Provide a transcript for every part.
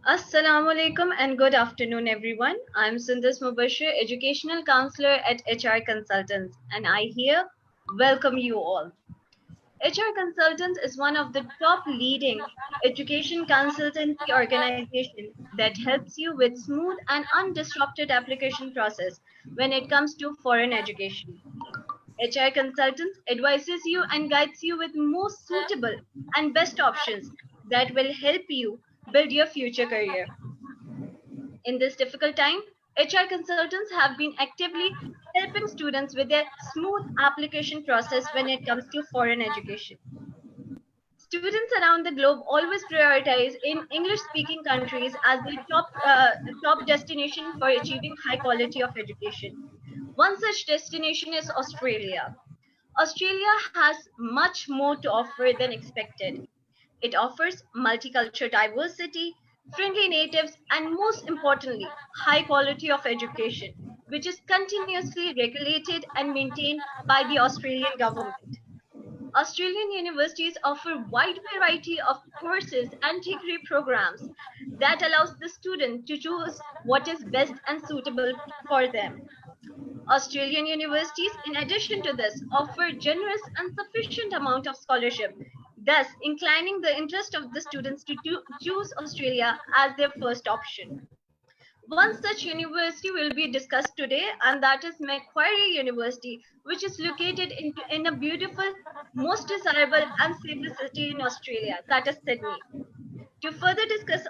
Assalamu alaikum and good afternoon, everyone. I'm Sundas Mubashir, Educational Counselor at HR Consultants, and I here welcome you all. HR Consultants is one of the top leading education consultancy organization that helps you with smooth and undisrupted application process when it comes to foreign education. HR Consultants advises you and guides you with most suitable and best options that will help you build your future career. In this difficult time, HR consultants have been actively helping students with their smooth application process when it comes to foreign education. Students around the globe always prioritize in English speaking countries as their top destination for achieving high quality of education. One such destination is Australia. Australia has much more to offer than expected. It offers multicultural diversity, friendly natives, and most importantly, high quality of education, which is continuously regulated and maintained by the Australian government. Australian universities offer wide variety of courses and degree programs that allows the student to choose what is best and suitable for them. Australian universities, in addition to this, offer generous and sufficient amount of scholarship, thus inclining the interest of the students to choose Australia as their first option. One such university will be discussed today, and that is Macquarie University, which is located in a beautiful, most desirable and safest city in Australia, that is Sydney. To further discuss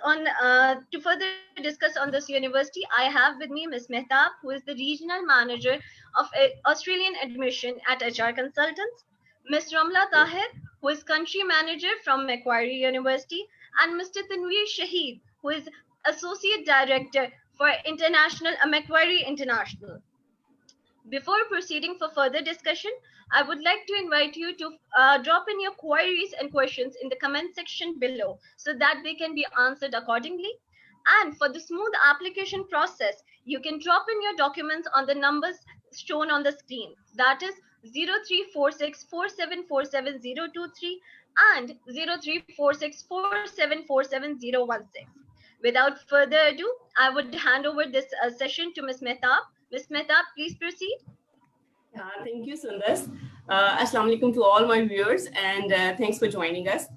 on this university, I have with me Ms. Mehtab, who is the regional manager of Australian admission at HR Consultants, Ms. Ramla Tahir, who is country manager from Macquarie University, and Mr. Tanveer Shahid, who is associate director for International Macquarie International. Before proceeding for further discussion, I would like to invite you to drop in your queries and questions in the comment section below so that they can be answered accordingly. And for the smooth application process, you can drop in your documents on the numbers shown on the screen. That is 034647470023 and 034647470016. Without further ado, I would hand over this session to Ms. Mehtab. Ms. Mehtab, please proceed. Thank you, Sundas. Assalamu alaikum to all my viewers, and thanks for joining us.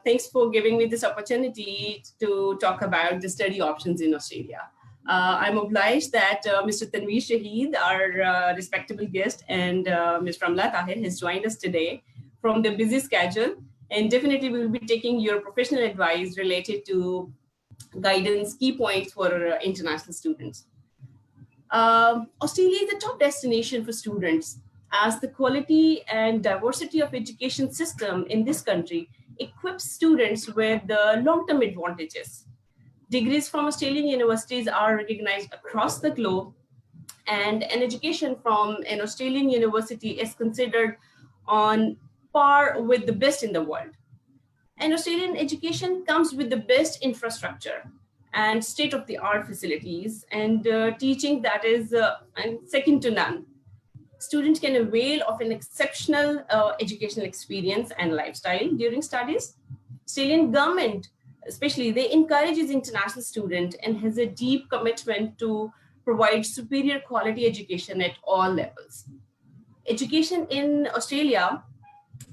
Thanks for giving me this opportunity to talk about the study options in Australia. I'm obliged that Mr. Tanveer Shahid, our respectable guest, and Ms. Ramla Tahir has joined us today from the busy schedule, and definitely we will be taking your professional advice related to guidance, key points for international students. Australia is the top destination for students as the quality and diversity of education system in this country equips students with the long-term advantages. Degrees from Australian universities are recognized across the globe, and an education from an Australian university is considered on par with the best in the world. And Australian education comes with the best infrastructure and state-of-the-art facilities and teaching that is second to none. Students can avail of an exceptional educational experience and lifestyle during studies. Australian government, especially, they encourages international students and has a deep commitment to provide superior quality education at all levels. Education in Australia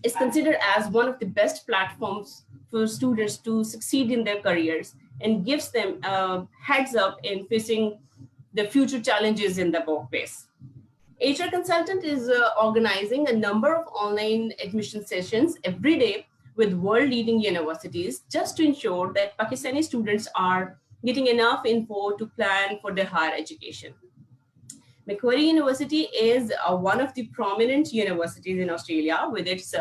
is considered as one of the best platforms for students to succeed in their careers and gives them a heads up in facing the future challenges in the workplace. HR Consultant is organizing a number of online admission sessions every day with world-leading universities just to ensure that Pakistani students are getting enough info to plan for their higher education. Macquarie University is one of the prominent universities in Australia with its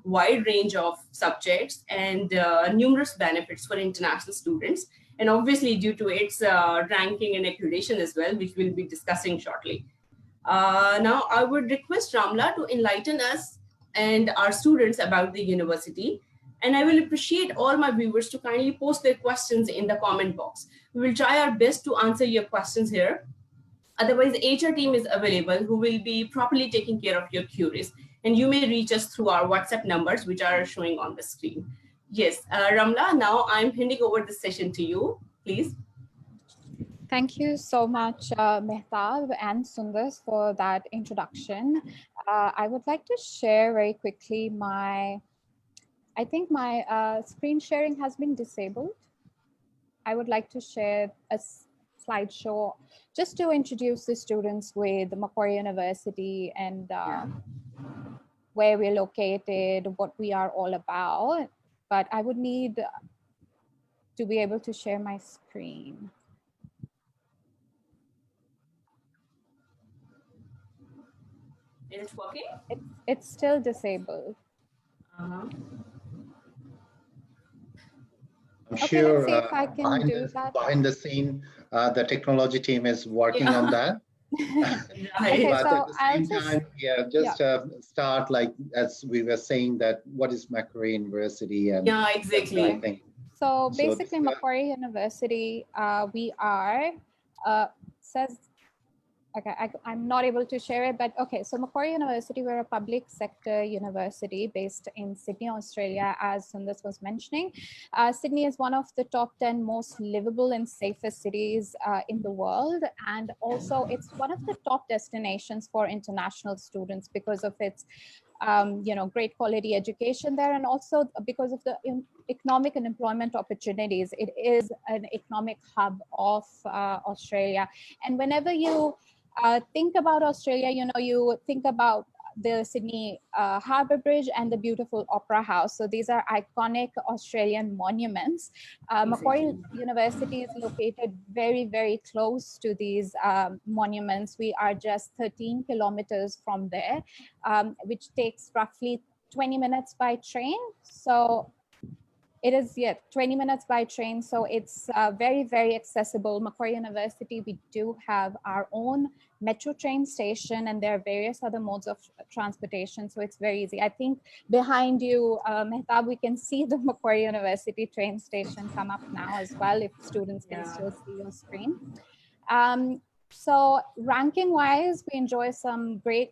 wide range of subjects and numerous benefits for international students, and obviously due to its ranking and accreditation as well, which we'll be discussing shortly. Now, I would request Ramla to enlighten us and our students about the university, and I will appreciate all my viewers to kindly post their questions in the comment box. We will try our best to answer your questions here. Otherwise, the HR team is available who will be properly taking care of your queries. And you may reach us through our WhatsApp numbers, which are showing on the screen. Yes, Ramla, now I'm handing over the session to you, please. Thank you so much, Mehtab and Sundar, for that introduction. I would like to share very quickly I think my screen sharing has been disabled. I would like to share a slideshow just to introduce the students with Macquarie University and where we're located, what we are all about. But I would need to be able to share my screen. Is it working? It's still disabled. Uh-huh. I'm Okay, sure let's see if I can do that. behind the scene, the technology team is working on that. Right. Okay, But so at the I'll same just, time, just start like as we were saying that what is Macquarie University and Yeah, that sort exactly. of thing. So So basically, this, Macquarie University, we are, says, okay, I'm not able to share it, but okay, so Macquarie University, we're a public sector university based in Sydney, Australia, as Sundar was mentioning. Sydney is one of the top 10 most livable and safest cities in the world. And also it's one of the top destinations for international students because of its great quality education there, and also because of the economic and employment opportunities. It is an economic hub of Australia. And whenever you think about Australia, you think about the Sydney Harbour Bridge and the beautiful Opera House. So these are iconic Australian monuments. Macquarie University is located very, very close to these monuments. We are just 13 kilometers from there, which takes roughly 20 minutes by train. So it is, 20 minutes by train. So it's very, very accessible. Macquarie University, we do have our own metro train station, and there are various other modes of transportation. So it's very easy. I think behind you, Mehtab, we can see the Macquarie University train station come up now as well, if students can still see your screen. So ranking wise, we enjoy some great,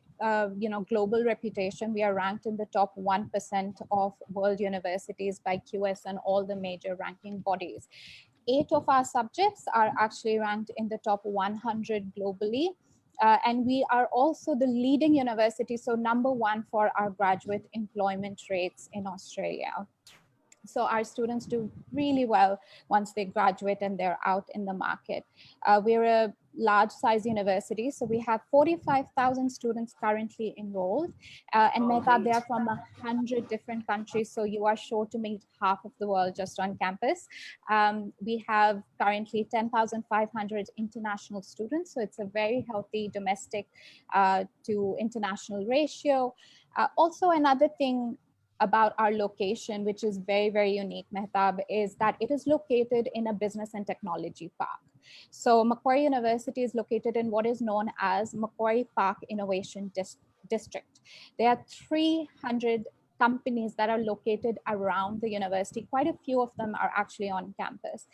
global reputation. We are ranked in the top 1% of world universities by QS and all the major ranking bodies. 8 of our subjects are actually ranked in the top 100 globally. And we are also the leading university, so #1 for our graduate employment rates in Australia. So our students do really well once they graduate and they're out in the market. We're a large size university, so we have 45,000 students currently enrolled, and Mehtab, they are from 100 different countries, so you are sure to meet half of the world just on campus. We have currently 10,500 international students, so it's a very healthy domestic to international ratio. Also, another thing about our location, which is very, very unique, Mehtab, is that it is located in a business and technology park. So Macquarie University is located in what is known as Macquarie Park Innovation District. There are 300 companies that are located around the university. Quite a few of them are actually on campus.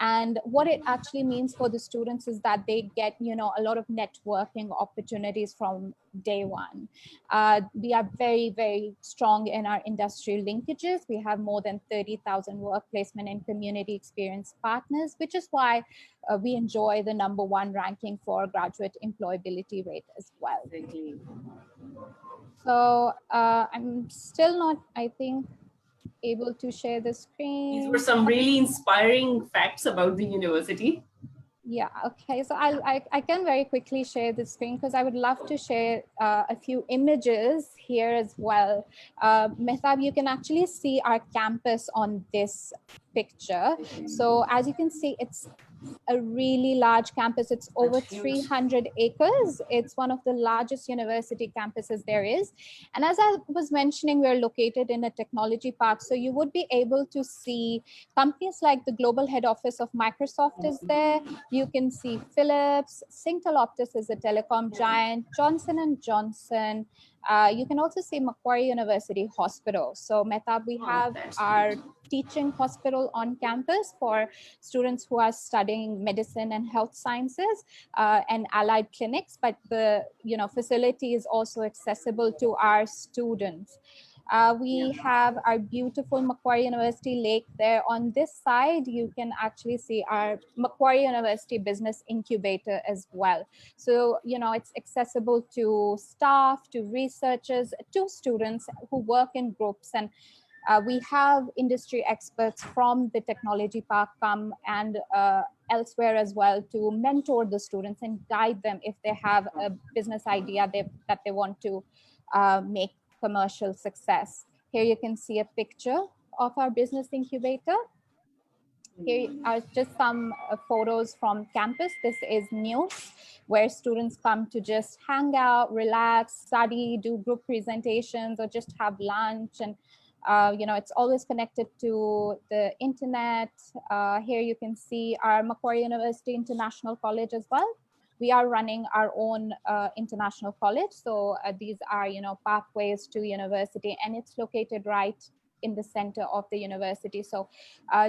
And what it actually means for the students is that they get, a lot of networking opportunities from day one. We are very, very strong in our industry linkages. We have more than 30,000 work placement and community experience partners, which is why we enjoy the #1 ranking for graduate employability rate as well. So I'm still not, I think, able to share the screen. These were some really inspiring facts about the university. Yeah, okay. So I can very quickly share the screen because I would love to share a few images here as well. Mehtab, you can actually see our campus on this picture. So as you can see, it's a really large campus. It's over 300 acres. It's one of the largest university campuses there is. And as I was mentioning, we're located in a technology park. So you would be able to see companies like the global head office of Microsoft is there. You can see Philips, Singtel Optus is a telecom giant, Johnson & Johnson. You can also see Macquarie University Hospital. So Mehtab, we have our teaching hospital on campus for students who are studying medicine and health sciences and allied clinics, but the facility is also accessible to our students. We have our beautiful Macquarie University Lake there. On this side, you can actually see our Macquarie University Business Incubator as well. So, you know, it's accessible to staff, to researchers, to students who work in groups. And we have industry experts from the technology park come and elsewhere as well to mentor the students and guide them if they have a business idea that they want to make commercial success. Here you can see a picture of our business incubator. Here are just some photos from campus. This is news, where students come to just hang out, relax, study, do group presentations, or just have lunch. And you know, it's always connected to the internet. Here you can see our Macquarie University International College as well. We are running our own international college. So these are, you know, pathways to university, and it's located right in the center of the university. So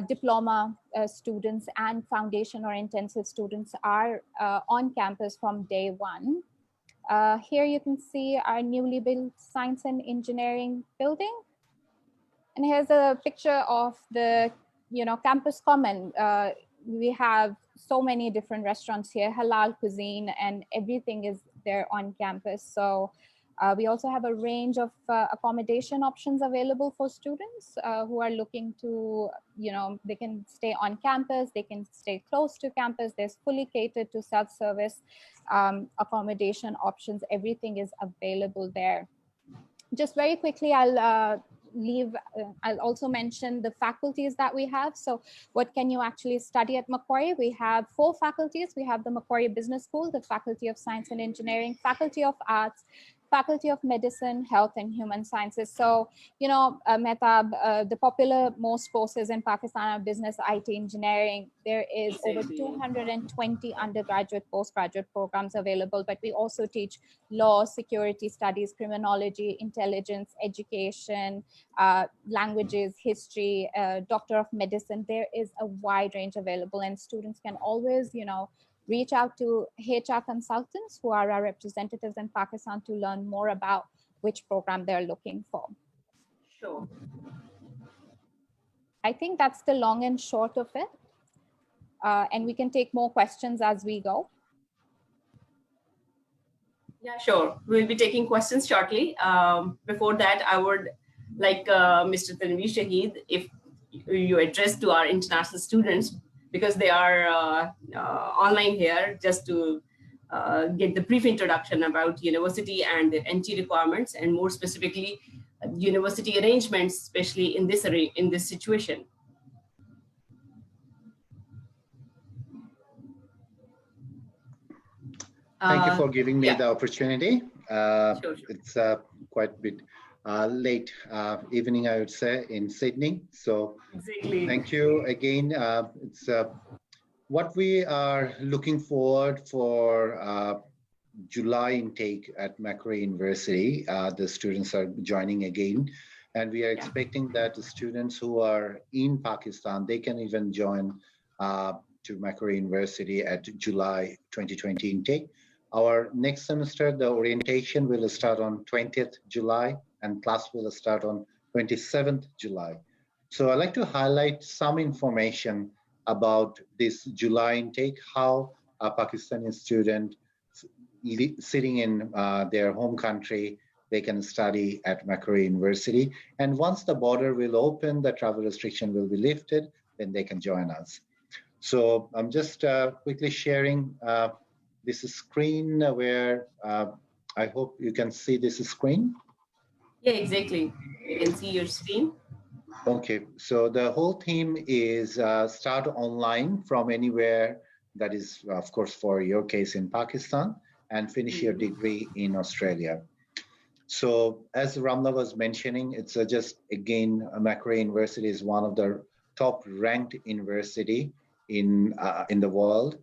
diploma students and foundation or intensive students are on campus from day one. Here you can see our newly built science and engineering building. And here's a picture of the, you know, campus common. We have so many different restaurants here, halal cuisine, and everything is there on campus. So we also have a range of accommodation options available for students who are looking to, you know, they can stay on campus, they can stay close to campus. There's fully catered to self-service accommodation options. Everything is available there. Just very quickly, I'll also mention the faculties that we have. So what can you actually study at Macquarie? We have 4 faculties. We have the Macquarie Business School, the Faculty of Science and Engineering, Faculty of Arts, Faculty of Medicine, Health and Human Sciences. So, you know, Mehtab, the popular most courses in Pakistan are business, IT, engineering. There is over 220 undergraduate, postgraduate programs available, but we also teach law, security studies, criminology, intelligence, education, languages, history, doctor of medicine. There is a wide range available, and students can always, you know, reach out to HR consultants who are our representatives in Pakistan to learn more about which program they're looking for. Sure. I think that's the long and short of it. And we can take more questions as we go. Yeah, sure. We'll be taking questions shortly. Before that, I would like Mr. Tanveer Shahid, if you address to our international students, because they are online here, just to get the brief introduction about university and the NT requirements, and more specifically, university arrangements, especially in this situation. Thank you for giving me the opportunity. Sure. It's quite a bit late evening, I would say, in Sydney. So exactly. Thank you again. It's what we are looking forward for July intake at Macquarie University. The students are joining again, and we are expecting that the students who are in Pakistan, they can even join to Macquarie University at July 2020 intake. Our next semester, the orientation will start on 20th July and class will start on 27th July. So I'd like to highlight some information about this July intake, how a Pakistani student sitting in their home country, they can study at Macquarie University. And once the border will open, the travel restriction will be lifted, then they can join us. So I'm just quickly sharing this screen where I hope you can see this screen. Yeah, exactly. You can see your screen. Okay, so the whole theme is start online from anywhere, that is, of course, for your case in Pakistan, and finish your degree in Australia. So as Ramla was mentioning, it's just, again, Macquarie University is one of the top ranked university in the world.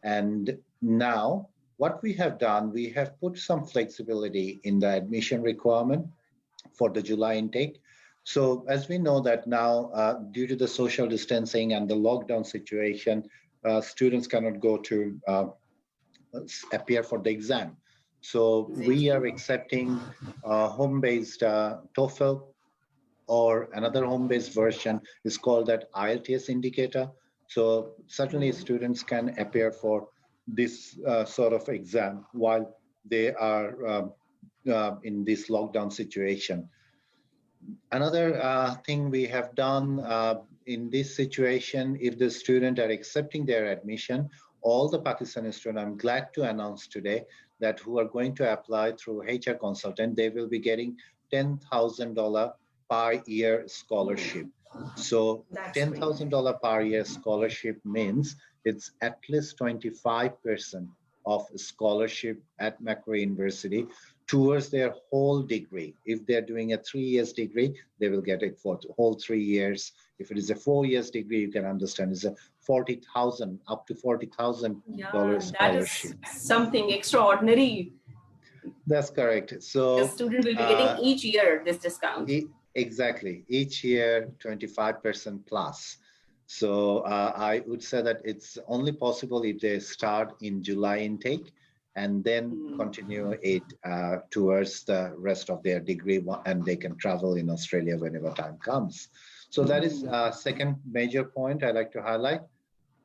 And now what we have done, we have put some flexibility in the admission requirement for the July intake. So as we know that now, due to the social distancing and the lockdown situation, students cannot go to appear for the exam. So we are accepting home-based TOEFL, or another home-based version is called that IELTS indicator. So certainly students can appear for this sort of exam while they are in this lockdown situation. Another thing we have done in this situation, if the student are accepting their admission, all the Pakistani students, I'm glad to announce today that who are going to apply through HR consultant, they will be getting $10,000 per year scholarship. So $10,000 per year scholarship means it's at least 25% of scholarship at Macquarie University towards their whole degree. If they're doing a 3 years degree, they will get it for the whole 3 years. If it is a 4 years degree, you can understand it's a 40,000 up to $40,000 scholarship. That is something extraordinary. That's correct. So the student will be getting each year this discount. Exactly, each year 25% plus. So I would say that it's only possible if they start in July intake and then continue it towards the rest of their degree, and they can travel in Australia whenever time comes. So that is second major point I like to highlight.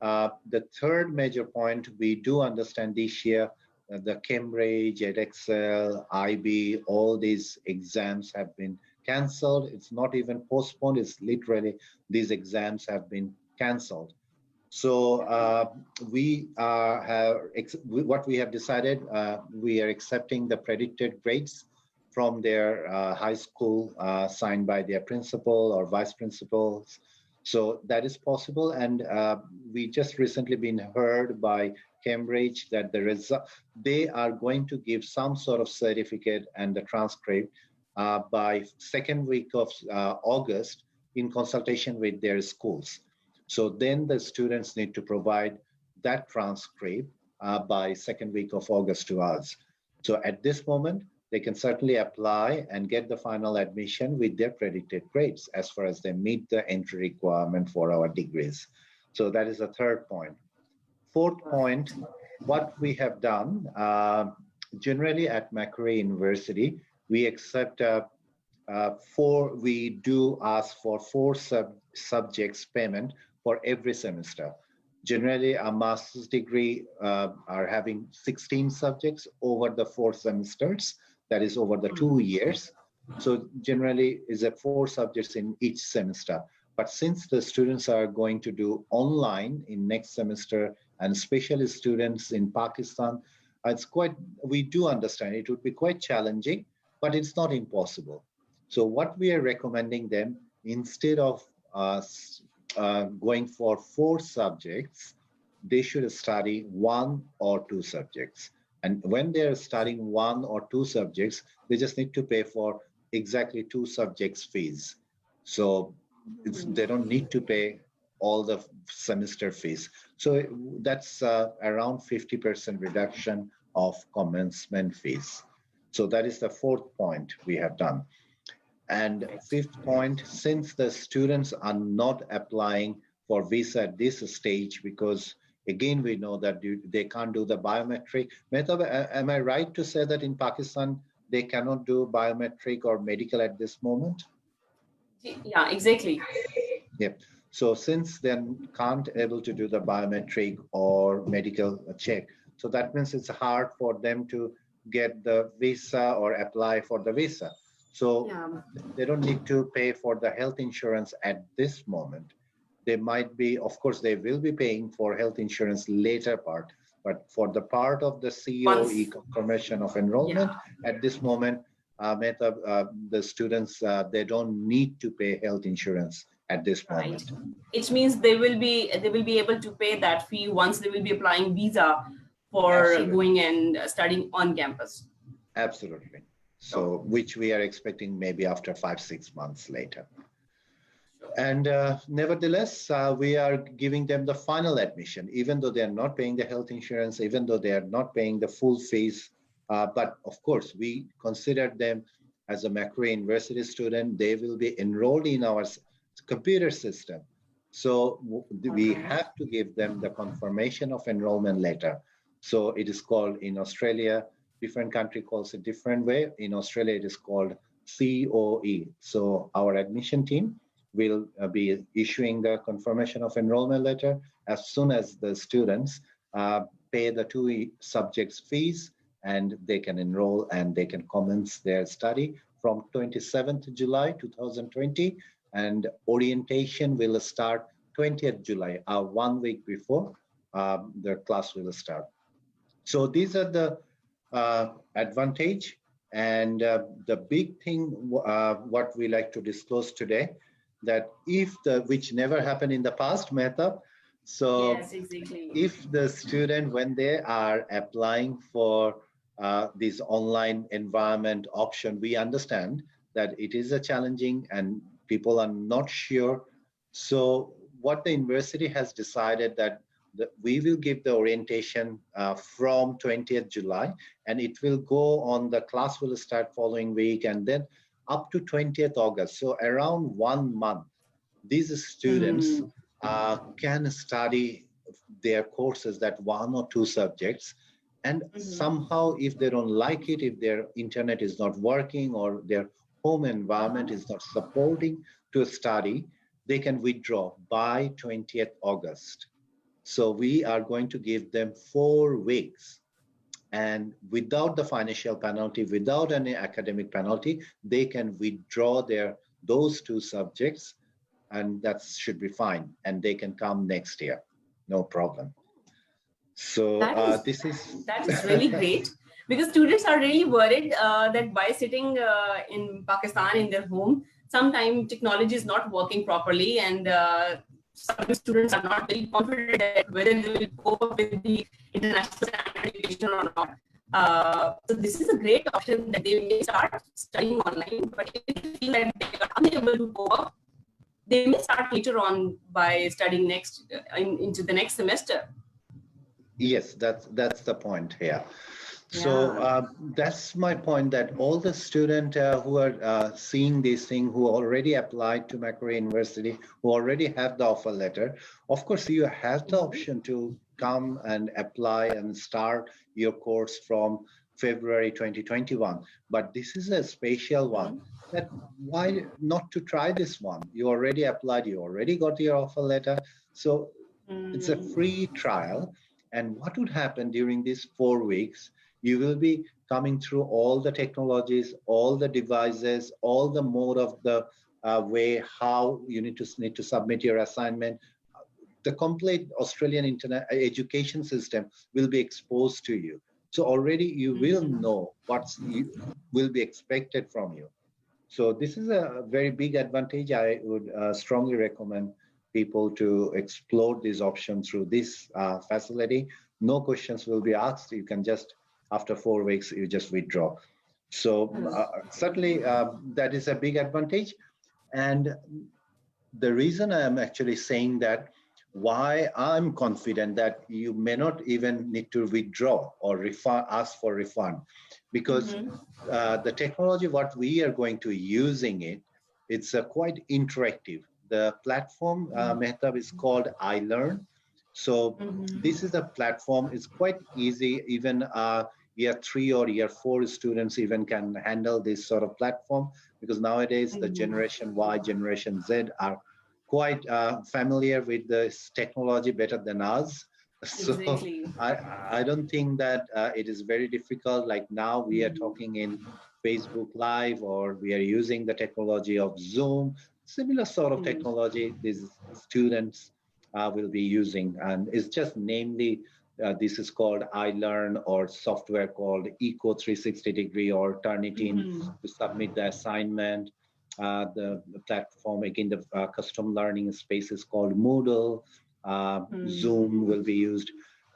The third major point, we do understand this year the Cambridge, Edexcel, IB, all these exams have been cancelled. It's not even postponed. It's literally these exams have been cancelled. So what we have decided, we are accepting the predicted grades from their high school signed by their principal or vice principals. So that is possible. And we just recently been heard by Cambridge that they are going to give some sort of certificate and the transcript by second week of August in consultation with their schools. So then the students need to provide that transcript by second week of August to us. So at this moment, they can certainly apply and get the final admission with their predicted grades as far as they meet the entry requirement for our degrees. So that is the third point. Fourth point, what we have done, generally at Macquarie University, we accept we do ask for 4 subjects payment for every semester. Generally, a master's degree are having 16 subjects over the 4 semesters, that is over the 2 years. So generally is a 4 subjects in each semester. But since the students are going to do online in next semester, and especially students in Pakistan, we do understand it would be quite challenging, but it's not impossible. So what we are recommending them, instead of going for 4 subjects, they should study 1 or 2 subjects. And when they're studying 1 or 2 subjects, they just need to pay for exactly 2 subjects fees. So they don't need to pay all the semester fees. So that's around 50% reduction of commencement fees. So that is the 4th point we have done. And 5th point, since the students are not applying for visa at this stage, because again, we know that they can't do the biometric. Mehtab, am I right to say that in Pakistan, they cannot do biometric or medical at this moment? Yeah, exactly. Yep. So since they can't able to do the biometric or medical check, so that means it's hard for them to get the visa or apply for the visa. So they don't need to pay for the health insurance at this moment. They might be, of course, they will be paying for health insurance later part, but for the part of the COE, confirmation of enrollment, at this moment, the students, they don't need to pay health insurance at this moment. It means they will be able to pay that fee once they will be applying visa for going and studying on campus. Absolutely. So, which we are expecting maybe after 5-6 months later. And nevertheless, we are giving them the final admission, even though they are not paying the health insurance, even though they are not paying the full fees. But of course, we consider them as a Macquarie University student. They will be enrolled in our computer system. So we have to give them the confirmation of enrollment letter. So it is called in Australia, different country calls it different way. In Australia, it is called COE. So our admission team will be issuing the confirmation of enrollment letter as soon as the students pay the two subjects fees, and they can enroll and they can commence their study from 27th July 2020, and orientation will start 20th July, 1 week before the class will start. So these are the advantage, and the big thing what we like to disclose today, that if which never happened in the past, Mehtab. So Yes, exactly. if the student, when they are applying for this online environment option, we understand that it is a challenging and people are not sure. So what the university has decided that we will give the orientation from 20th July, and it will go on, the class will start following week, and then up to 20th August. So around 1 month, these students can study their courses, that one or two subjects, and somehow if they don't like it, if their internet is not working or their home environment is not supporting to study, they can withdraw by 20th August. So we are going to give them 4 weeks, and without the financial penalty, without any academic penalty, they can withdraw those two subjects, and that should be fine, and they can come next year, no problem. So this is that is really great, because students are really worried that by sitting in Pakistan in their home, sometimes technology is not working properly, and some students are not very confident that whether they will cope up with the international standard education or not. So this is a great option that they may start studying online, but if they feel that they are unable to cope up, they may start later on by studying into the next semester. yes, that's the point here. So that's my point, that all the students who are seeing this thing, who already applied to Macquarie University, who already have the offer letter, of course, you have the option to come and apply and start your course from February 2021. But this is a special one. That why not to try this one? You already applied, you already got your offer letter. So it's a free trial. And what would happen during these 4 weeks? You will be coming through all the technologies, all the devices, all the mode of the way how you need to submit your assignment. The complete Australian internet education system will be exposed to you. So already you will know will be expected from you. So this is a very big advantage. I would strongly recommend people to explore this option through this facility. No questions will be asked. You can just, after 4 weeks, you just withdraw. So certainly that is a big advantage. And the reason I am actually saying that, why I'm confident that you may not even need to withdraw or ask for refund, because the technology what we are going to using it's quite interactive. The platform Mehtab is called iLearn. So this is a platform. It's quite easy. Even year 3 or year 4 students even can handle this sort of platform, because nowadays the Generation Y, Generation Z are quite familiar with this technology better than us. So Exactly. I don't think that it is very difficult. Like now we are talking in Facebook Live, or we are using the technology of Zoom. Similar sort of technology these students will be using, and it's just namely this is called iLearn, or software called Eco 360 degree, or Turnitin to submit the assignment. The platform, again, the custom learning space is called Moodle. Zoom will be used.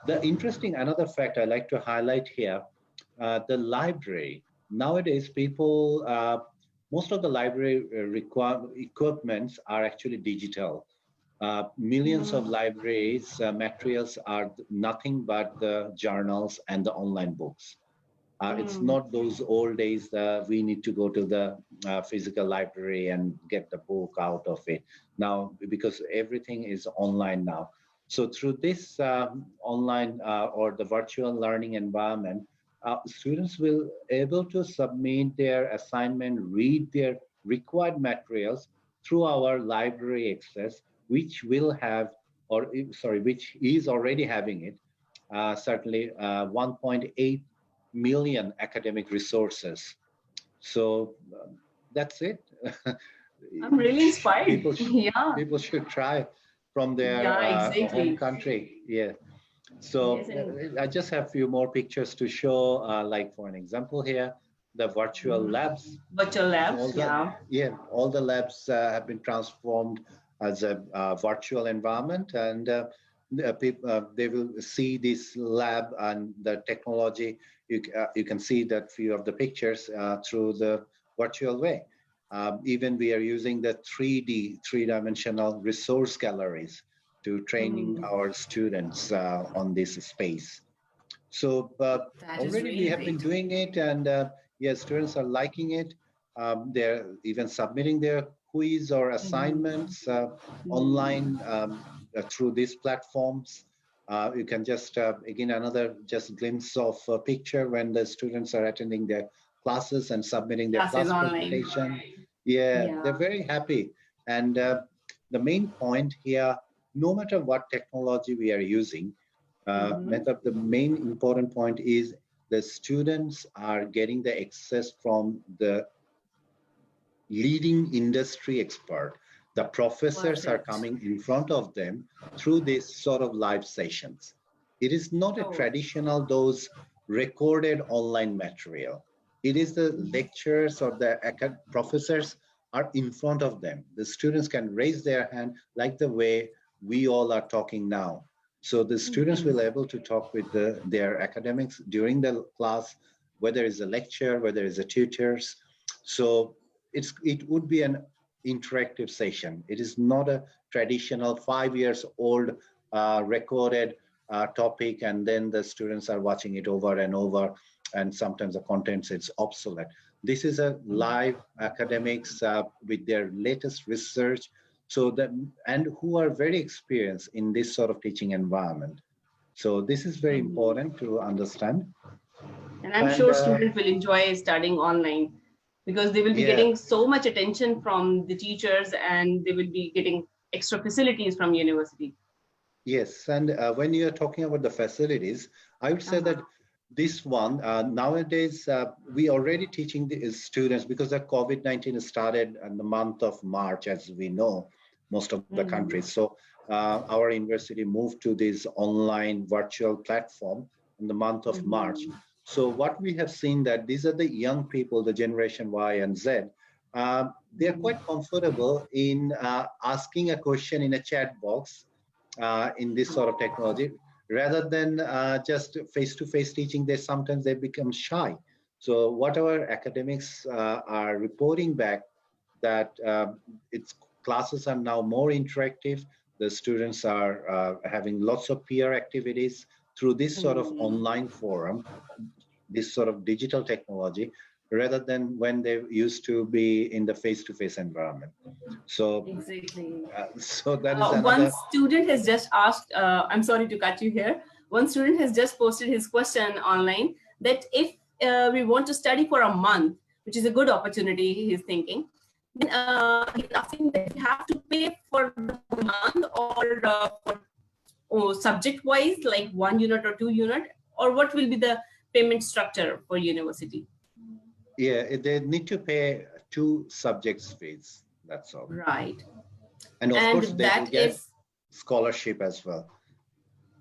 The interesting, another fact I like to highlight here, the library. Nowadays, people, most of the library equipments are actually digital. Millions of libraries materials are nothing but the journals and the online books. It's not those old days that we need to go to the physical library and get the book out of it now, because everything is online now. So through this online or the virtual learning environment, students will able to submit their assignment, read their required materials through our library access, which will have, or sorry, which is already having it, certainly 1.8 million academic resources. So that's it. I'm really inspired. people, Yeah. people should try from their Yeah, home exactly. country. Yeah. Yes, So and I just have a few more pictures to show, like for an example here, the virtual labs. virtual All labs. the Yeah. all the labs have been transformed as a virtual environment, and they will see this lab and the technology. You can see that few of the pictures through the virtual way. Even we are using the 3D, three-dimensional resource galleries to training Mm, our students on this space. So that is already we really have been great. doing it, and yes, students are liking it. They're even submitting their quiz or assignments online through these platforms. You can just again another just glimpse of a picture when the students are attending their classes and submitting their Classes class online. presentation. Yeah, Yeah. they're very happy. And the main point here, no matter what technology we are using, Mm-hmm. Mehtab, the main important point is the students are getting the access from the leading industry expert. The professors are Perfect. coming in front of them through this sort of live sessions. It is not a Oh, traditional, those recorded online material. It is the lecturers or the professors are in front of them. The students can raise their hand like the way we all are talking now. So the students will mhm. able to talk with their academics during the class, whether it's a lecture, whether it's a tutors. So it would be an interactive session. It is not a traditional 5 years old recorded topic, and then the students are watching it over and over, and sometimes the content is obsolete. This is a live academics with their latest research, so that and who are very experienced in this sort of teaching environment. So this is very important to understand. And I'm And sure students will enjoy studying online because they will be yeah, getting so much attention from the teachers and they will be getting extra facilities from university. yes, and when you're talking about the facilities, I would say Uh-huh. that this one nowadays we already teaching the students because the COVID-19 started in the month of March, as we know, most of the Mhm. countries. So our university moved to this online virtual platform in the month of March. Mhm. So what we have seen that these are the young people, the generation Y and Z. They are quite comfortable in asking a question in a chat box in this sort of technology rather than just face-to-face teaching. They sometimes they become shy. So whatever academics are reporting back that its classes are now more interactive, the students are having lots of peer activities through this sort of Mhm. online forum, this sort of digital technology, rather than when they used to be in the face-to-face environment. So Exactly. so that is One another. student has just asked, I'm sorry to cut you here. One student has just posted his question online that if we want to study for a month, which is a good opportunity, he's thinking, then he's asking that we have to pay for the month or subject wise, like 1 unit or 2 unit, or what will be the payment structure for university? Yeah, they need to pay two subjects fees. That's all. Right. And of course, And they will that get is scholarship as well.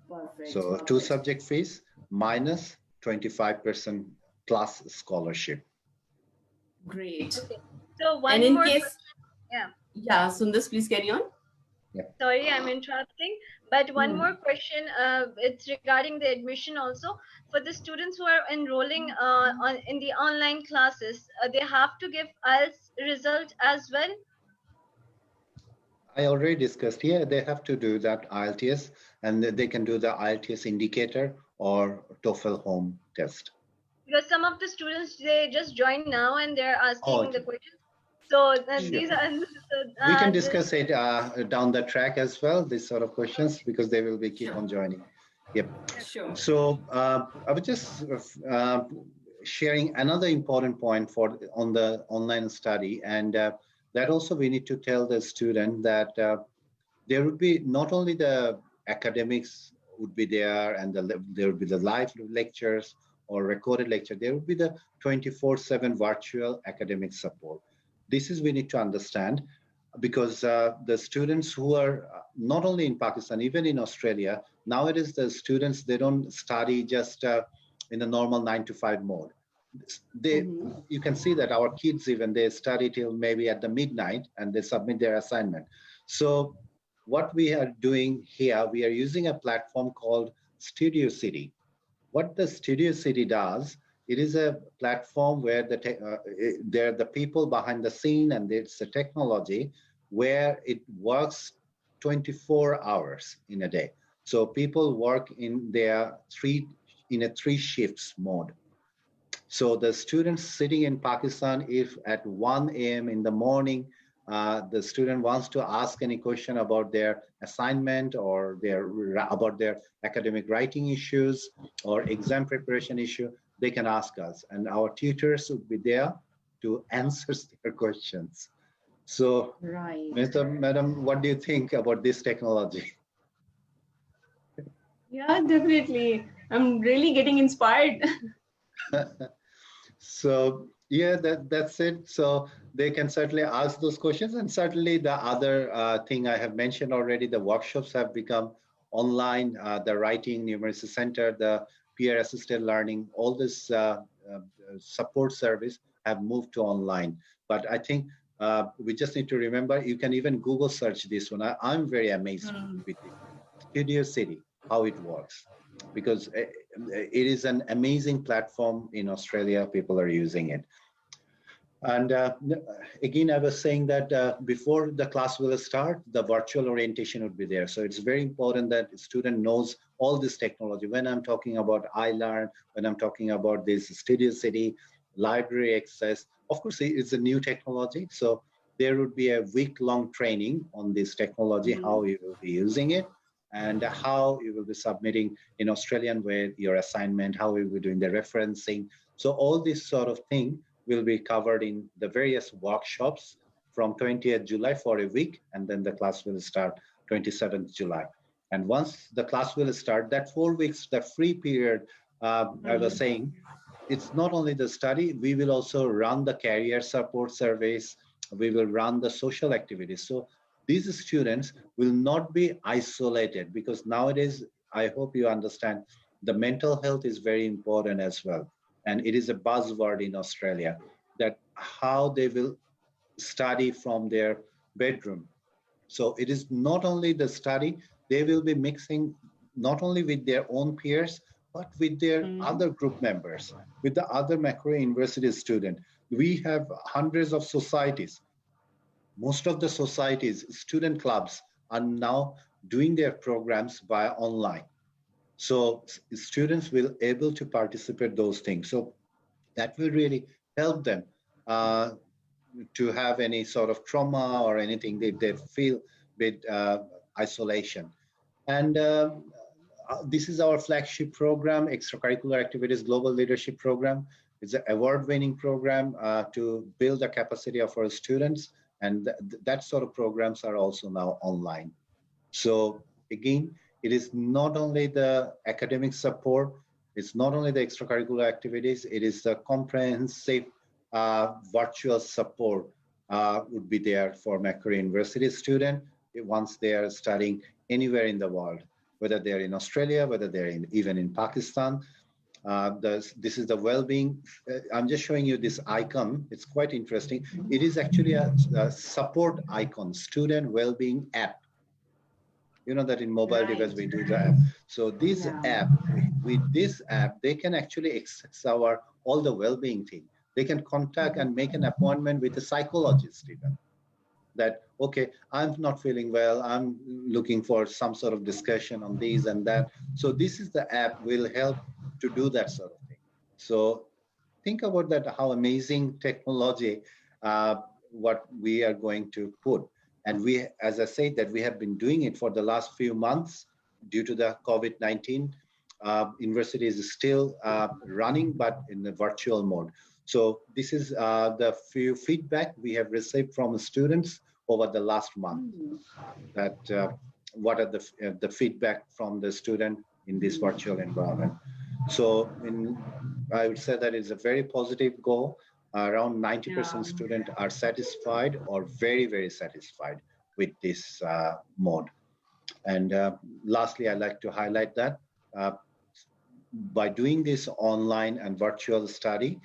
perfect, So two perfect. subject fees minus 25% plus scholarship. Great. Okay. So And one in more case, question. Yeah. yeah, Sundar, please carry on. Yeah. Sorry, I'm interrupting. But one more Hmm. question. It's regarding the admission also. For the students who are enrolling in the online classes, they have to give IELTS result as well. I already discussed. Yeah, they have to do that IELTS, and they can do the IELTS indicator or TOEFL home test. Because some of the students they just join now and they're Oh, asking the okay. questions. So Sure. these are so, We can this, discuss it down the track as well, these sort of questions, because they will be keep Sure. on joining. Yep. Sure. So I was just sharing another important point for on the online study, and that also we need to tell the student that there would be not only the academics would be there, and there would be the live lectures or recorded lecture. There would be the 24/7 virtual academic support. This is we need to understand, because the students who are not only in Pakistan, even in Australia, nowadays the students, they don't study just in the normal 9 to 5 mode. They, you can see that our kids, even they study till maybe at the midnight and they submit their assignment. So what we are doing here, we are using a platform called Studio City. What the Studio City does, it is a platform where there are the people behind the scene, and it's a technology where it works 24 hours in a day. So people work in a three shifts mode. So the students sitting in Pakistan, if at 1 a.m. in the morning, the student wants to ask any question about their assignment or about their academic writing issues or exam preparation issue, they can ask us, and our tutors would be there to answer their questions. So, Right. Madam, what do you think about this technology? Yeah, definitely. I'm really getting inspired. So yeah, that's it. So they can certainly ask those questions, and certainly the other thing I have mentioned already, the workshops have become online. The writing numeracy center, the peer assisted learning, all this support service have moved to online. But I think we just need to remember, you can even Google search this one. I'm very amazed with it. Studio City, how it works, because it is an amazing platform in Australia. People are using it. And again, I was saying that before the class will start, the virtual orientation would be there. So it's very important that the student knows all this technology. When I'm talking about iLearn, when I'm talking about this Studio City, library access, of course, it's a new technology. So there would be a week-long training on this technology, how you will be using it, and how you will be submitting in Australian way your assignment, how you will be doing the referencing. So all this sort of thing will be covered in the various workshops from 20th July for a week, and then the class will start 27th July. And once the class will start, that 4 weeks, the free period, I was saying, it's not only the study, we will also run the career support surveys, we will run the social activities. So these students will not be isolated, because nowadays, I hope you understand, the mental health is very important as well. And it is a buzzword in Australia, that how they will study from their bedroom. So it is not only the study, they will be mixing not only with their own peers, but with their other group members, with the other Macquarie University students. We have hundreds of societies. Most of the societies, student clubs are now doing their programs by online. So students will able to participate those things. So that will really help them to have any sort of trauma or anything that they feel with isolation. And this is our flagship program, Extracurricular Activities Global Leadership Program. It's an award-winning program to build the capacity of our students, and that sort of programs are also now online. So again, it is not only the academic support, it's not only the extracurricular activities, it is the comprehensive virtual support would be there for Macquarie University student once they are studying anywhere in the world, whether they're in Australia, whether they're even in Pakistan. This is the Wellbeing. I'm just showing you this icon. It's quite interesting. It is actually a support icon, student Wellbeing app. You know that in mobile device we do the app. So this app, with this app, they can actually access our all the well-being thing. They can contact and make an appointment with a psychologist even. That, okay, I'm not feeling well, I'm looking for some sort of discussion on these and that. So this is the app will help to do that sort of thing. So think about that, how amazing technology, what we are going to put. And we, as I said, that we have been doing it for the last few months due to the COVID-19. university is still running, but in the virtual mode. So this is the few feedback we have received from students over the last month. That what are the feedback from the student in this virtual environment. So I would say that it's a very positive goal. Around 90% students are satisfied or very, very satisfied with this mode. And lastly, I'd like to highlight that by doing this online and virtual study,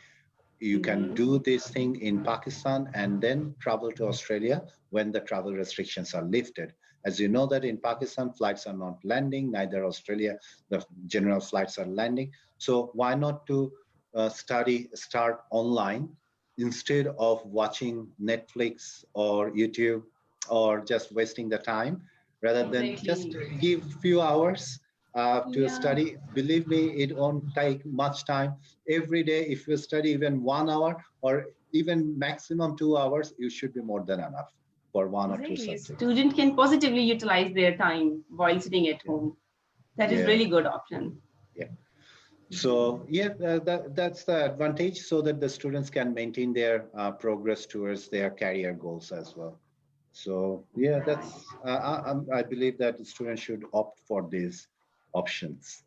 you can do this thing in Pakistan and then travel to Australia when the travel restrictions are lifted. As you know that in Pakistan, flights are not landing, neither Australia, the general flights are landing. So why not to start online instead of watching Netflix or YouTube or just wasting the time, rather than just give few hours to study. Believe me, it won't take much time. Every day, if you study even 1 hour or even maximum 2 hours, you should be more than enough for one or two subjects. Student can positively utilize their time while sitting at home. That is really good option. Yeah. So that's the advantage, so that the students can maintain their progress towards their career goals as well. So yeah, that's I believe that the students should opt for these options.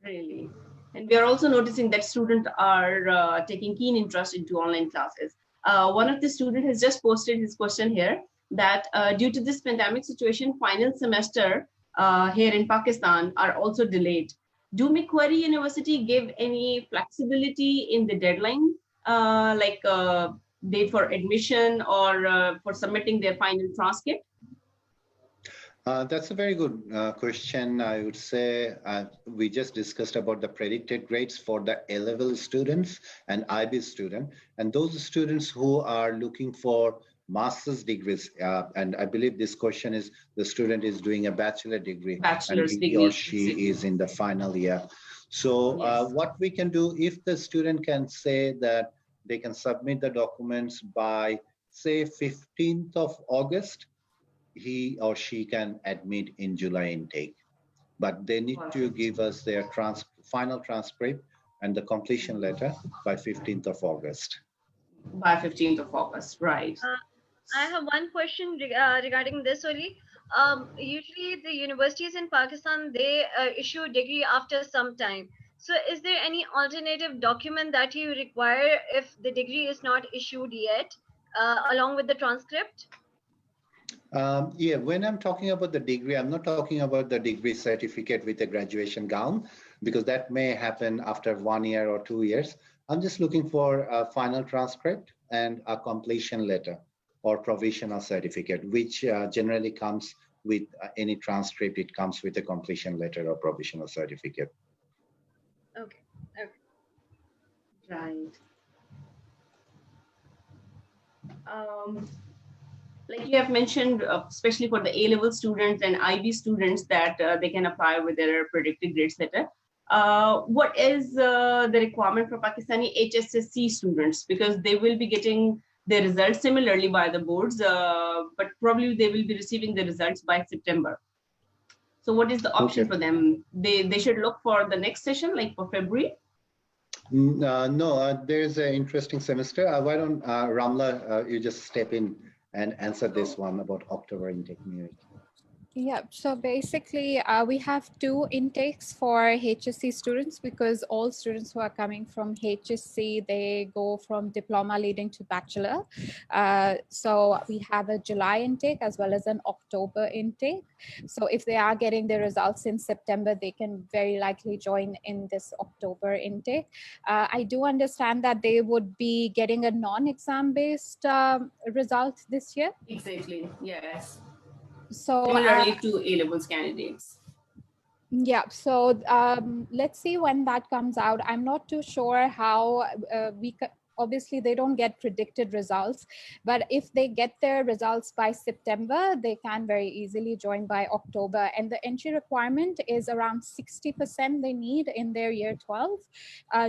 Really. And we are also noticing that students are taking keen interest into online classes. One of the students has just posted his question here that due to this pandemic situation, final semester here in Pakistan are also delayed. Do Macquarie University give any flexibility in the deadline, like date for admission or for submitting their final transcript? That's a very good question. I would say we just discussed about the predicted grades for the A-level students and IB student, and those students who are looking for master's degrees. And I believe this question is the student is doing a bachelor degree, and he or she is in the final year. So what we can do, if the student can say that they can submit the documents by, say, 15th of August, he or she can admit in July intake, but they need to give us their final transcript and the completion letter by 15th of August. By 15th of August, right. I have one question regarding this only. Usually the universities in Pakistan, they issue degree after some time. So is there any alternative document that you require if the degree is not issued yet, along with the transcript? Yeah, when I'm talking about the degree, I'm not talking about the degree certificate with a graduation gown, because that may happen after 1 year or 2 years. I'm just looking for a final transcript and a completion letter or provisional certificate, which generally comes with any transcript. It comes with a completion letter or provisional certificate. Okay. Right. Like you have mentioned, especially for the A-level students and IB students, that they can apply with their predicted grades letter. What is the requirement for Pakistani HSSC students? Because they will be getting their results similarly by the boards, but probably they will be receiving the results by September. So what is the option for them? They should look for the next session, like for February? No, there's an interesting semester. Why don't Ramla, you just step in and answer this one about October intake. Yeah, so basically we have 2 intakes for HSC students, because all students who are coming from HSC, they go from diploma leading to bachelor. So we have a July intake as well as an October intake. So if they are getting their results in September, they can very likely join in this October intake. I do understand that they would be getting a non-exam based result this year. Exactly, yes. So similarly to A-levels candidates. Yeah, so let's see when that comes out. I'm not too sure how obviously they don't get predicted results, but if they get their results by September, they can very easily join by October. And the entry requirement is around 60% they need in their year 12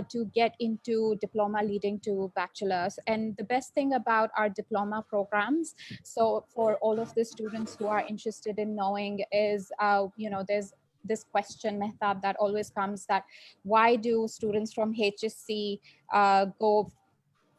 to get into diploma leading to bachelor's. And the best thing about our diploma programs, so for all of the students who are interested in knowing, is, there's this question, Mehtab, that always comes, that why do students from HSC go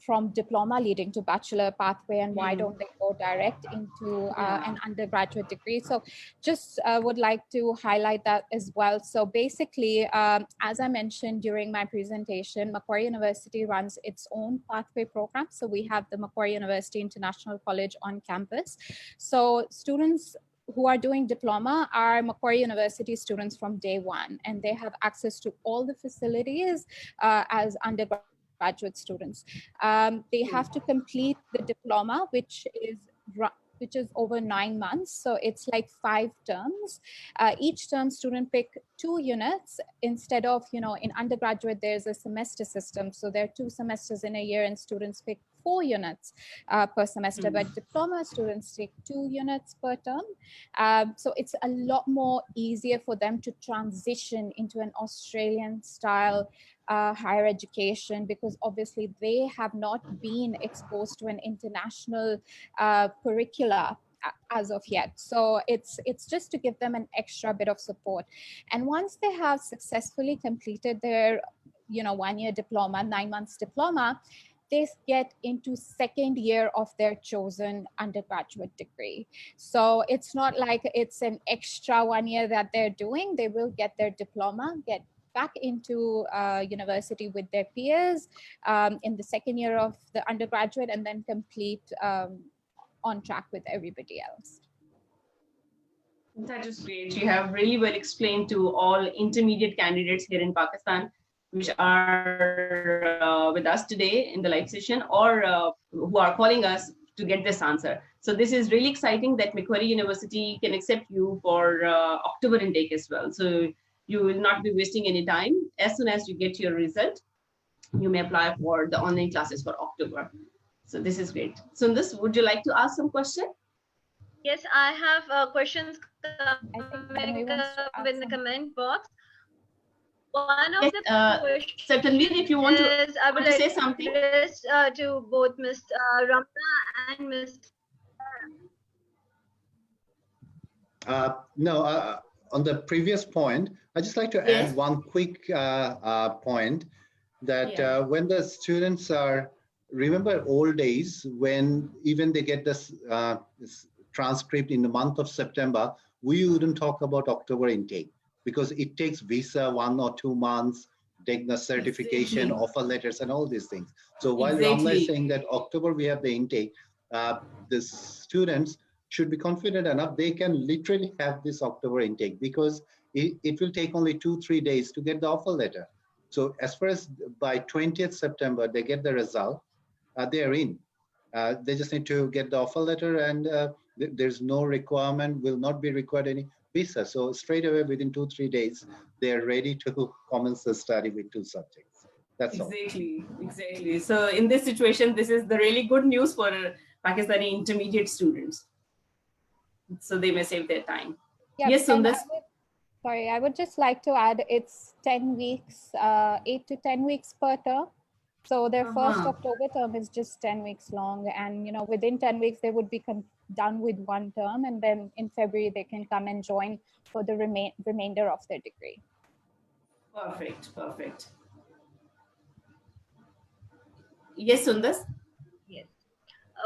from diploma leading to bachelor pathway, and why don't they go direct into an undergraduate degree? So just would like to highlight that as well. So basically, as I mentioned during my presentation, Macquarie University runs its own pathway program. So we have the Macquarie University International College on campus. So students who are doing diploma are Macquarie University students from day one, and they have access to all the facilities as undergraduate students. They have to complete the diploma, which is over 9 months. So it's like 5 terms. Each term student pick 2 units instead of, in undergraduate, there's a semester system. So there are 2 semesters in a year and students pick 4 units per semester, but diploma students take 2 units per term. So it's a lot more easier for them to transition into an Australian style higher education, because obviously they have not been exposed to an international curricula as of yet. So it's just to give them an extra bit of support. And once they have successfully completed their 1-year diploma, 9 months diploma, they get into second year of their chosen undergraduate degree. So it's not like it's an extra 1 year that they're doing. They will get their diploma, get back into university with their peers in the second year of the undergraduate, and then complete on track with everybody else. That is great. You have really well explained to all intermediate candidates here in Pakistan, which are with us today in the live session, or who are calling us to get this answer. So this is really exciting that Macquarie University can accept you for October intake as well. So you will not be wasting any time. As soon as you get your result, you may apply for the online classes for October. So this is great. So would you like to ask some question? Yes, I have questions coming up in the comment box. One of the questions so Tanveer, if you want to, I would like say something to both Ms. Ramla and Ms. No, on the previous point, I just like to add one quick point that when the students remember old days when even they get this transcript in the month of September, we wouldn't talk about October intake because it takes visa 1 or 2 months, take the certification, offer letters, and all these things. So while Ramla is saying that October we have the intake, the students should be confident enough they can literally have this October intake because it will take only 2-3 days to get the offer letter. So as far as by 20th September they get the result, they are in. They just need to get the offer letter, and there's no requirement, will not be required any visa. So straight away within 2-3 days, they are ready to commence the study with 2 subjects. That's all. Exactly. So in this situation, this is the really good news for Pakistani intermediate students. So they may save their time. Yeah, yes, Sundar. I would just like to add, it's 10 weeks, 8 to 10 weeks per term. So their first October term is just 10 weeks long. And, within 10 weeks, they would be done with 1 term. And then in February, they can come and join for the remainder of their degree. Perfect. Yes, Sundar. Yes.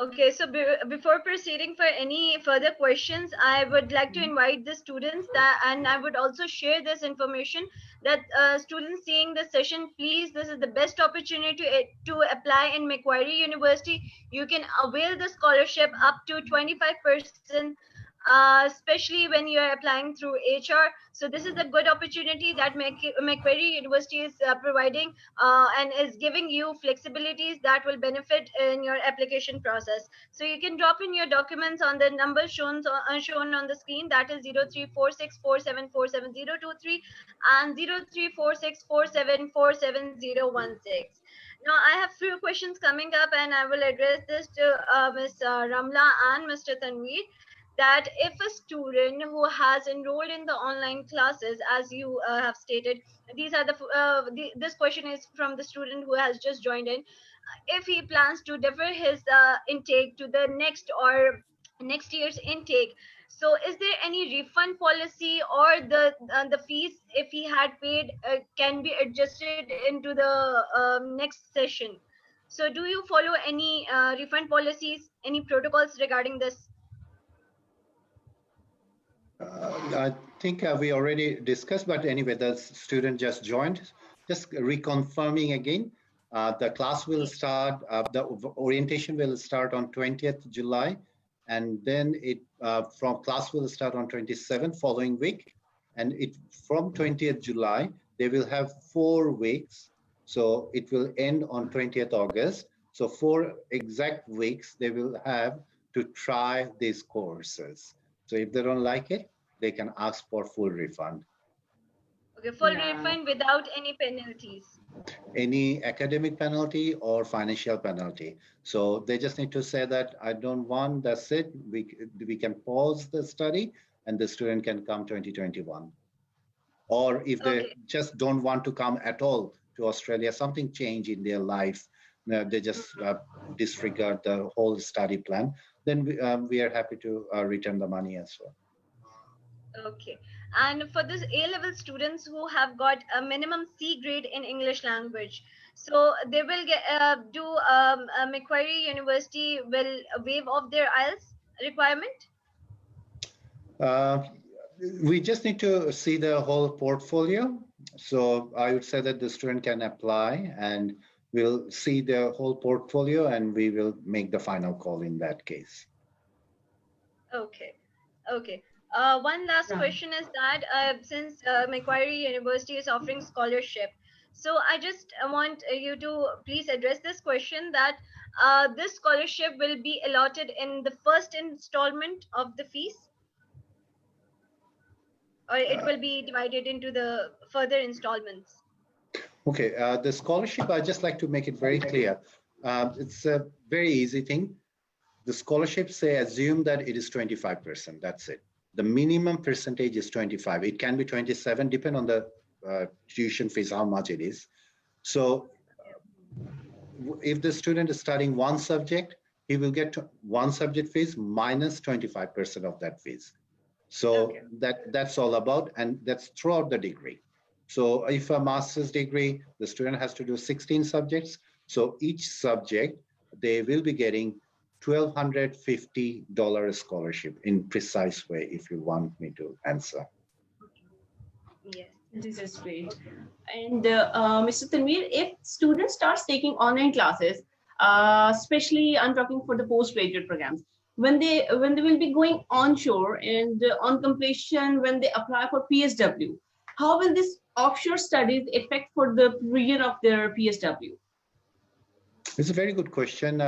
Okay, so before proceeding for any further questions, I would like to invite the students and I would also share this information that students seeing this session, please, this is the best opportunity to apply in Macquarie University. You can avail the scholarship up to 25%. Especially when you are applying through HR. So this is a good opportunity that Macquarie University is providing and is giving you flexibilities that will benefit in your application process. So you can drop in your documents on the number shown on the screen, that is 034647477023 and 034647477016. Now I have few questions coming up and I will address this to Ms. Ramla and Mr. Tanveer. That if a student who has enrolled in the online classes, as you have stated, these are this question is from the student who has just joined in. If he plans to defer his intake to the next year's intake, So is there any refund policy, or the fees if he had paid can be adjusted into the next session? So do you follow any refund policies, any protocols regarding this? I think we already discussed, but anyway, the student just joined. Just reconfirming again, the class will start, the orientation will start on 20th July, and then it from class will start on 27th following week, and it from 20th July, they will have 4 weeks. So it will end on 20th August. So 4 exact weeks they will have to try these courses. So if they don't like it, they can ask for full refund. Okay, full Yeah. refund without any penalties. Any academic penalty or financial penalty. So they just need to say that I don't want, that's it. We can pause the study and the student can come 2021. Or if they Okay. just don't want to come at all to Australia, something changed in their life, they just disregard the whole study plan, then we are happy to return the money as well. Okay. And for this A-level students who have got a minimum C grade in English language, so they will get Macquarie University will waive off their IELTS requirement. Uh, we just need to see the whole portfolio. So I would say that the student can apply and we'll see the whole portfolio and we will make the final call in that case. Okay. Okay. One last Right. question is that since Macquarie University is offering scholarship, so I just want you to please address this question that this scholarship will be allotted in the first installment of the fees, or it will be divided into the further installments. Okay, the scholarship, I just like to make it very clear. It's a very easy thing. The scholarship say assume that it is 25%. That's it. The minimum percentage is 25. It can be 27, depend on the tuition fees, how much it is. So if the student is studying one subject, he will get one subject fees minus 25% of that fees. So Okay. that's all about, and that's throughout the degree. So if a master's degree, the student has to do 16 subjects. So each subject, they will be getting $1,250 scholarship in precise way, if you want me to answer. Yes. This is great. And Mr. Tanvir, if student starts taking online classes, especially I'm talking for the postgraduate programs, when they will be going onshore and on completion when they apply for PSW, how will this offshore studies affect for the period of their PSW? It's a very good question.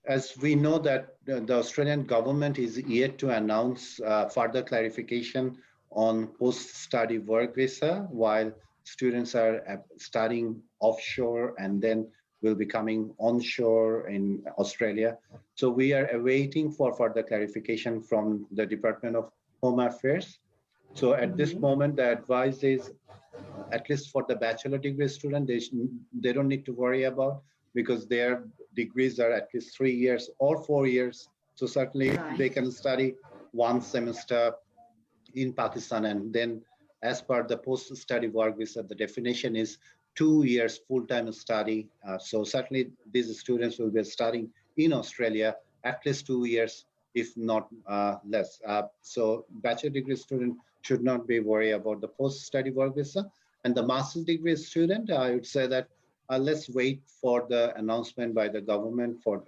As we know that the Australian government is yet to announce further clarification on post-study work visa, while students are studying offshore and then will be coming onshore in Australia. So we are awaiting for further clarification from the Department of Home Affairs. So at this Mhm. moment, the advice is at least for the bachelor degree student, they don't need to worry about, because their degrees are at least 3 years or 4 years. So certainly they Right. can study one semester in Pakistan, and then as per the post-study work visa, the definition is 2 years full-time study. So certainly these students will be studying in Australia at least 2 years, if not less. So bachelor degree student should not be worried about the post-study work visa. And the master's degree student, I would say that let's wait for the announcement by the government for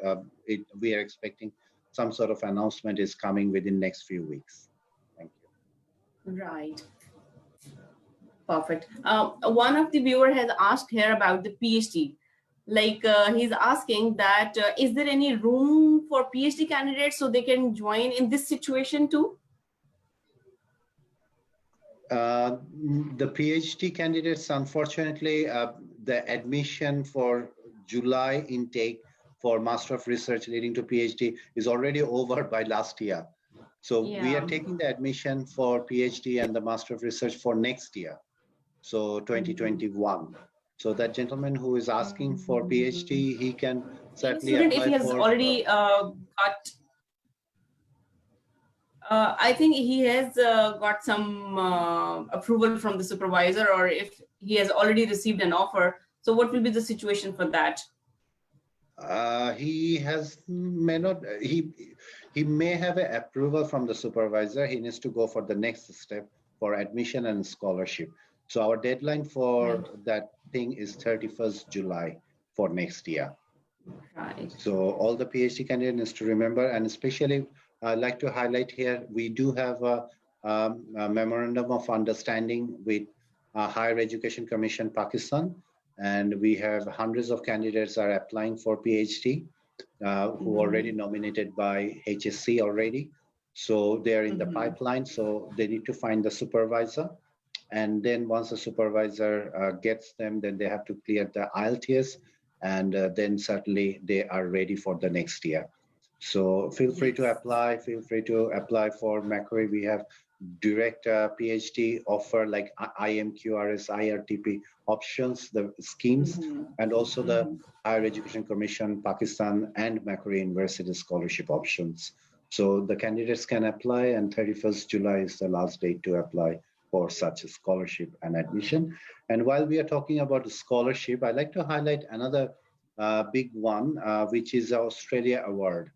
it. We are expecting some sort of announcement is coming within next few weeks. Thank you. Right. Perfect. One of the viewer has asked here about the PhD. Like he's asking that is there any room for PhD candidates so they can join in this situation too? Uh, the PhD candidates, unfortunately, the admission for July intake for Master of Research leading to PhD is already over by last year. So we are Yeah. taking the admission for PhD and the Master of Research for next year, so 2021. So that gentleman who is asking for PhD, he can Any certainly student, if apply he has for already got I think he has got some approval from the supervisor, or if he has already received an offer. So what will be the situation for that? He may not, he may have an approval from the supervisor. He needs to go for the next step for admission and scholarship. So our deadline for that thing is 31st July for next year. Right. So all the PhD candidates needs to remember, and especially I'd like to highlight here, we do have a memorandum of understanding with Higher Education Commission Pakistan, and we have hundreds of candidates are applying for PhD who already nominated by HSC already. So they are in the pipeline, so they need to find the supervisor. And then once the supervisor gets them, then they have to clear the IELTS, and then certainly they are ready for the next year. So feel free to apply. Feel free to apply for Macquarie. We have direct PhD offer like IMQRS, IRTP options, the schemes, and also the Higher Education Commission, Pakistan, and Macquarie University scholarship options. So the candidates can apply, and 31st July is the last date to apply for such a scholarship and admission. And while we are talking about the scholarship, I'd like to highlight another big one, which is the Australia Award.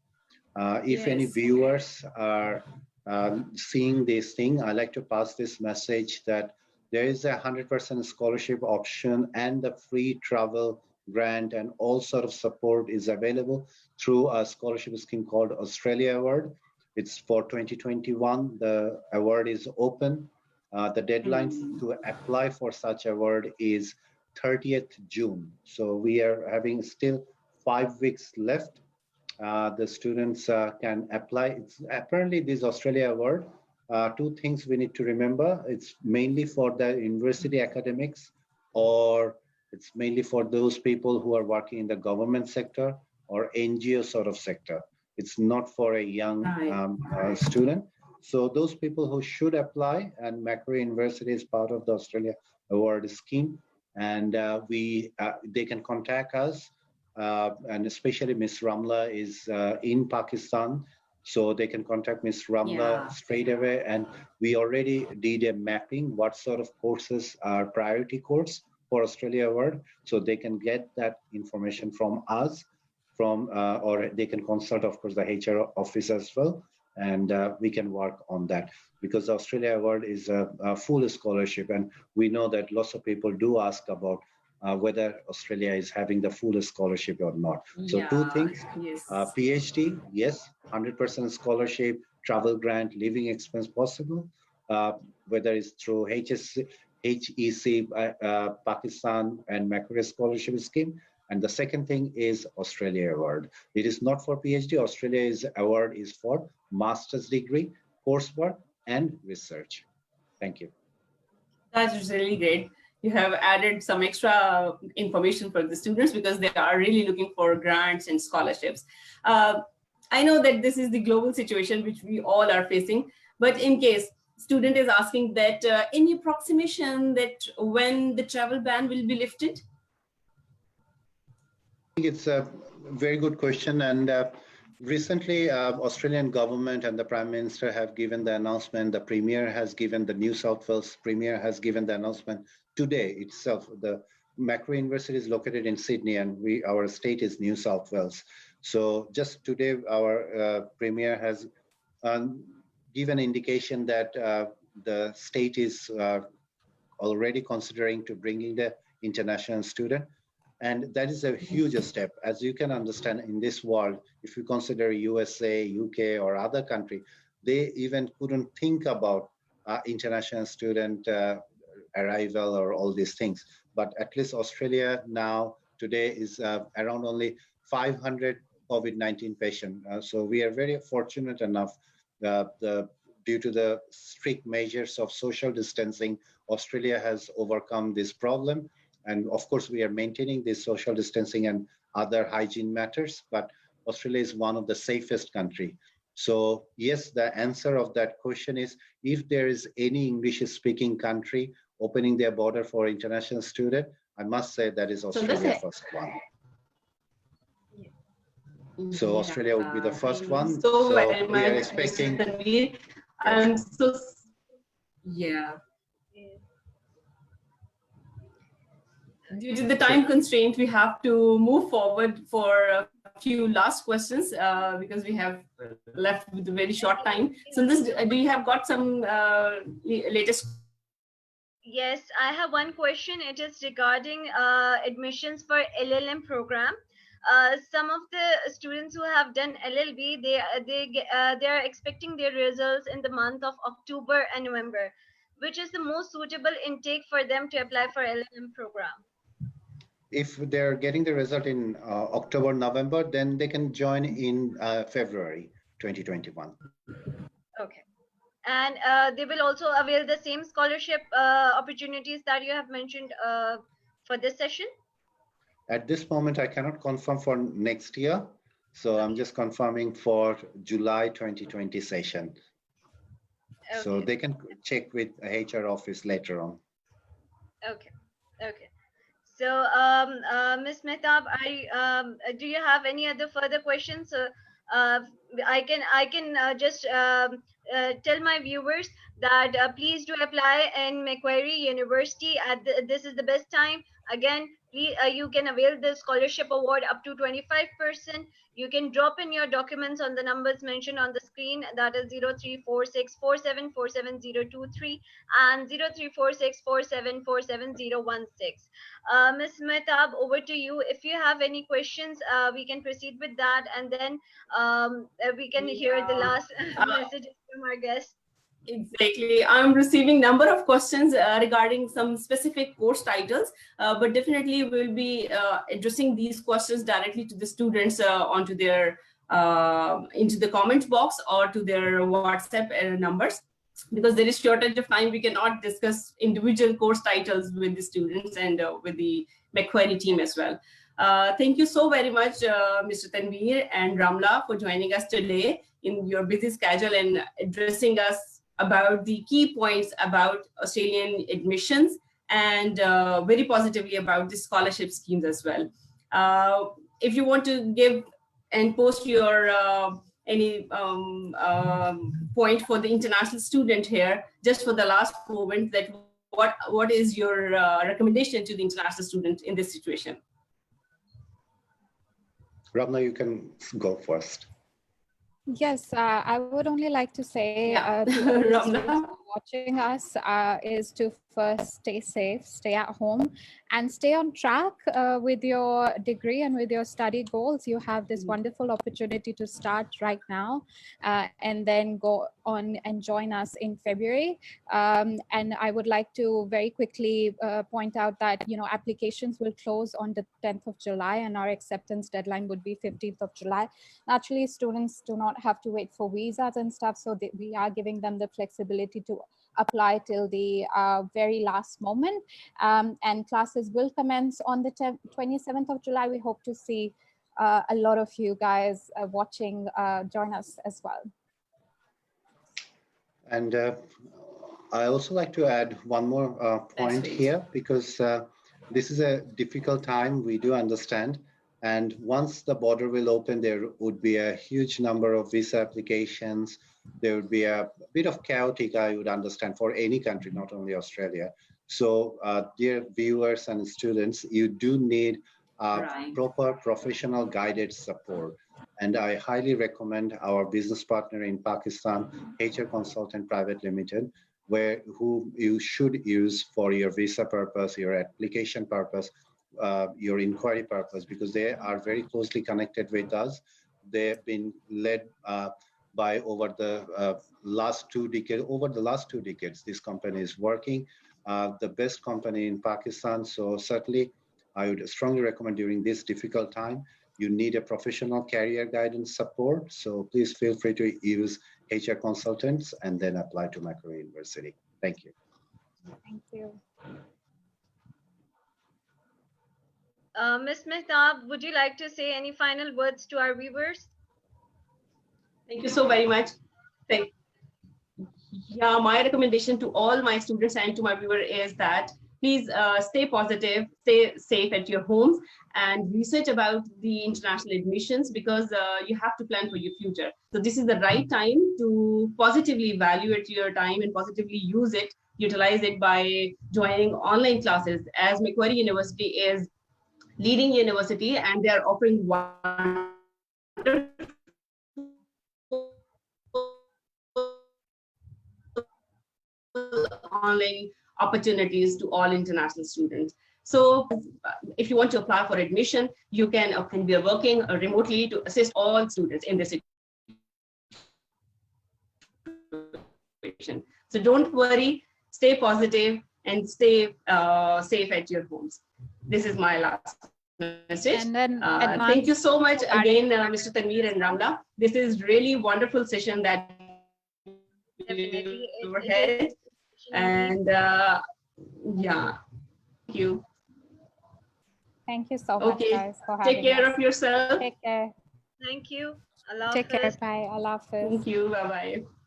If any viewers are seeing this thing, I'd like to pass this message that there is a 100% scholarship option, and the free travel grant and all sort of support is available through a scholarship scheme called Australia Award. It's for 2021. The award is open. The deadline to apply for such award is 30th June. So we are having still 5 weeks left. The students can apply. It's apparently this Australia Award. Two things we need to remember. It's mainly for the university academics, or it's mainly for those people who are working in the government sector or NGO sort of sector. It's not for a young student. So those people who should apply, and Macquarie University is part of the Australia Award scheme, and they can contact us, and especially Miss Ramla is in Pakistan, so they can contact Miss Ramla straight away. And we already did a mapping what sort of courses are priority course for Australia Award, so they can get that information from us, or they can consult, of course, the HR office as well. And we can work on that, because the Australia Award is a full scholarship, and we know that lots of people do ask about whether Australia is having the full scholarship or not. So two things, PhD, yes, 100% scholarship, travel grant, living expense possible, whether it's through HEC, Pakistan, and Macquarie scholarship scheme. And the second thing is Australia Award. It is not for PhD. Australia's award is for master's degree, coursework, and research. Thank you. That's really great. You have added some extra information for the students, because they are really looking for grants and scholarships. I know that this is the global situation which we all are facing, but in case student is asking that any approximation that when the travel ban will be lifted? I think it's a very good question, and recently Australian government and the Prime Minister have given the announcement. The Premier has given, the New South Wales Premier has given the announcement today itself. The Macquarie University is located in Sydney, and our state is New South Wales. So just today, our Premier has given indication that the state is already considering to bringing the international student. And that is a huge step. As you can understand, in this world, if you consider USA, UK, or other country, they even couldn't think about international student arrival or all these things. But at least Australia now, today, is around only 500 COVID-19 patients. So we are very fortunate enough due to the strict measures of social distancing, Australia has overcome this problem. And of course, we are maintaining this social distancing and other hygiene matters, but Australia is one of the safest country. So yes, the answer of that question is, if there is any English-speaking country opening their border for international student, I must say that is Australia first one. So Australia would be the first one. So we are expecting. I'm so, yeah. Due to the time constraint, we have to move forward for a few last questions because we have left with a very short time. So, this, do you have got some latest? Yes, I have one question. It is regarding admissions for LLM program. Some of the students who have done LLB, they are expecting their results in the month of October and November. Which is the most suitable intake for them to apply for LLM program? If they're getting the result in October, November, then they can join in February 2021. Okay. And they will also avail the same scholarship opportunities that you have mentioned for this session? At this moment, I cannot confirm for next year. So I'm just confirming for July 2020 session. Okay. So they can check with HR office later on. Okay. Okay. So, Ms. Mehtab, do you have any other further questions? I can just tell my viewers that please do apply in Macquarie University. This is the best time. Again, please, you can avail the scholarship award up to 25%. You can drop in your documents on the numbers mentioned on the screen. That is 034647477023 and 034647477016. Ms. Mehtab, over to you. If you have any questions, we can proceed with that, and then we can hear the last messages from our guests. Exactly. I'm receiving number of questions regarding some specific course titles, but definitely we'll be addressing these questions directly to the students onto their into the comment box or to their WhatsApp numbers. Because there is shortage of time, we cannot discuss individual course titles with the students and with the Macquarie team as well. Thank you so very much, Mr. Tanveer and Ramla, for joining us today in your busy schedule and addressing us about the key points about Australian admissions and very positively about the scholarship schemes as well. If you want to give and post your any point for the international student here, just for the last moment, that what is your recommendation to the international student in this situation? Ramna, you can go first. Yes, I would only like to say to the students watching us is to first stay safe, stay at home, and stay on track with your degree and with your study goals. You have this wonderful opportunity to start right now and then go on and join us in February. And I would like to very quickly point out that, you know, applications will close on the 10th of July and our acceptance deadline would be 15th of July. Naturally, students do not have to wait for visas and stuff, so we are giving them the flexibility to apply till the very last moment, and classes will commence on the 27th of July. We hope to see a lot of you guys watching join us as well. And I also like to add one more point here, because this is a difficult time, we do understand. And once the border will open, there would be a huge number of visa applications. There would be a bit of chaotic, I would understand, for any country, not only Australia. So dear viewers and students, you do need proper professional guided support. And I highly recommend our business partner in Pakistan, HR Consultant Private Limited, who you should use for your visa purpose, your application purpose, your inquiry purpose, because they are very closely connected with us. They've been led by over the last 2 decades, this company is working, the best company in Pakistan. So certainly, I would strongly recommend during this difficult time, you need a professional career guidance support. So please feel free to use HR consultants and then apply to Macquarie University. Thank you. Thank you. Ms. Mehtab, would you like to say any final words to our viewers? Thank you so very much. Yeah, my recommendation to all my students and to my viewer is that Please stay positive, stay safe at your homes, and research about the international admissions, because you have to plan for your future. So this is the right time to positively evaluate your time and positively utilize it by joining online classes, as Macquarie University is leading university and they are offering wonderful online opportunities to all international students. So if you want to apply for admission, you can be working remotely to assist all students in this situation. So don't worry, stay positive and stay safe at your homes. This is my last message. And then thank you so much again, Mr. Tanveer and Ramla. This is really wonderful session that Definitely. we had. And yeah, thank you. Thank you so much, guys, for having Take care us. of yourself. Take care. Thank you. Allah Take care. Hafiz. Bye. Allah Hafiz. Thank you. Bye-bye.